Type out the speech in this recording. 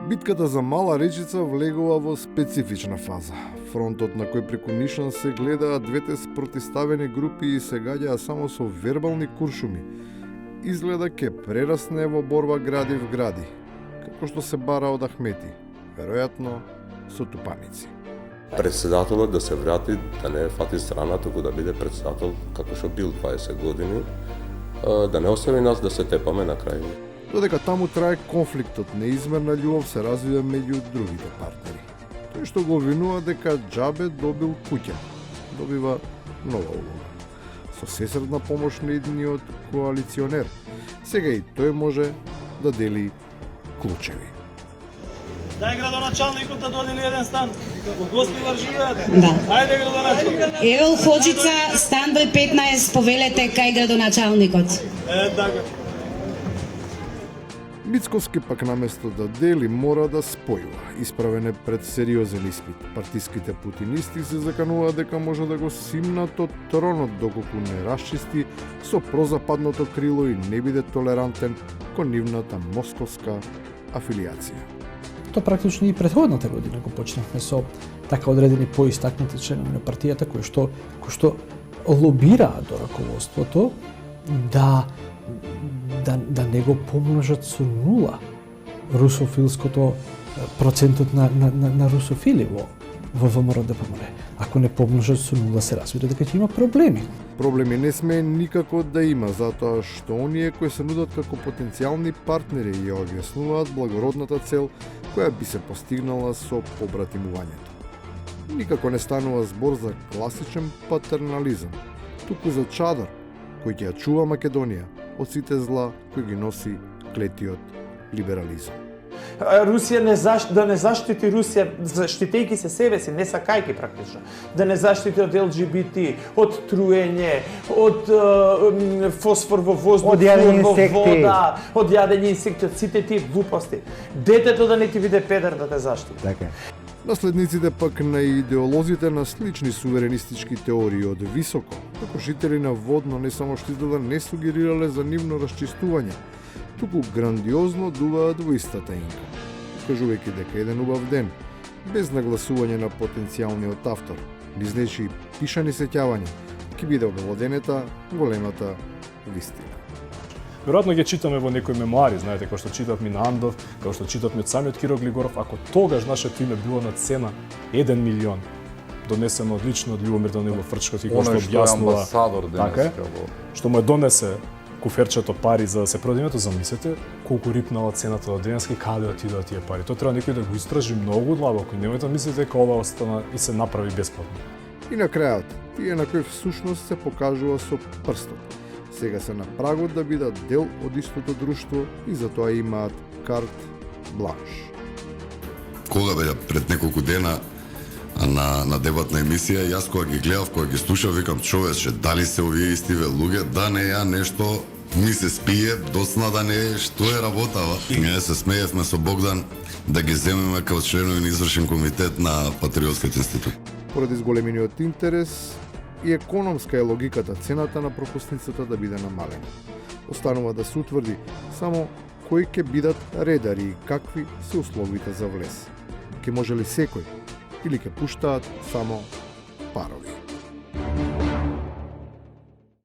Битката за Мала речица влегува во специфична фаза. Фронтот на кој преку Нишан се гледаат двете спротиставени групи и се гаѓаа само со вербални куршуми, изгледа ке прерасне во борба гради в гради, како што се бара од Ахмети, веројатно со тупаници. Председателот да се врати, да не фати страна, туку да биде председател како што бил 20 години, да не остави нас да се тепаме на крај. Додека таму трае конфликтот, неизмерна љубов се развива меѓу другите партнери. Тој што го обвинува дека џабе добил куќа, добива нова улога. Со сесредна помош на едниот коалиционер, сега и тој може да дели клучеви. Дај градоначалникот да додели еден стан. Гости врживеат. Да. Ајде градоначалник. Ево Ходжица, стан број 15, повелете кај градоначалникот. Така. Мицковски пак наместо да дели мора да спојува. Исправен е пред сериозен испит. Партиските путинисти се закануваат дека може да го симнат од тронот доколку не расчисти со прозападното крило и не биде толерантен кон нивната московска афилијација. То практично и претходната година го почнавме со така одредени поистакнати членови на партијата кои што лобираат до раководството да не го помножат со нула русофилското процентот на русофили во ВМРО ДПМР. Ако не помножат со нула, се разбира дека ќе има проблеми. Проблеми не сме никако да има, затоа што оние кои се нудат како потенцијални партнери ја објаснуваат благородната цел која би се постигнала со побратимувањето. Никако не станува збор за класичен патернализам, туку за чадар кој ќе ја чува Македонија од сите зла кои ги носи клетиот либерализам. Русија да не заштити Русија, заштитејќи се себе си, не сакајќи практично. Да не заштити од ЛГБТ, од труење, од фосфор во воздух, од јадење во инсекти, вода, од јадење инсекти, од сите тие глупости. Детето да не ти биде педер да те заштити. Така. Наследниците пак на идеолозите на слични суверенистички теории од високо, како жители на водно не само што изгледа не сугерирале за нивно расчистување, туку грандиозно дуваат во истата инка, кажувајќи дека еден убав ден, без нагласување на потенцијалниот автор, низ нечии пишани сеќавања, ќе биде обелоденета големата вистина. Веројатно ги читаме во некои мемуари, знаете, кој што читав Минандов, кој што читавме од самиот Киро Глигоров, ако тогаш нашето име било на цена 1 милион, донесено одлично од Љубомир Данилов Фрчков и кој што објаснува, така, што му донесе куферчето пари за да се продаде името, замислете колку рипнала цената од денеска и каде отидоа тие пари. Тоа треба некој да го истражи многу длабоко и немојте да мислите дека ова остана и се направи бесплатно. И на крајот, тие на кои всушност се покажува со прстот. Сега се на прагот да бидат дел од истото друштво и затоа имаат карт бланш. Кога беа пред неколку дена на дебатна емисија, јас кога ги гледав, кога ги слушав, викам човече, дали се овие истиве луѓе, да не ја нешто ми се спие, доцна да не е, што е работава. Ние се смеевме со Богдан да ги земеме како членови на извршен комитет на Патриотскиот институт. Поради зголемениот интерес и економска е логиката цената на пропусницата да биде намалена. Останува да се утврди само кои ќе бидат редари и какви се условите за влез. Ќе може ли секој или ќе пуштаат само парови?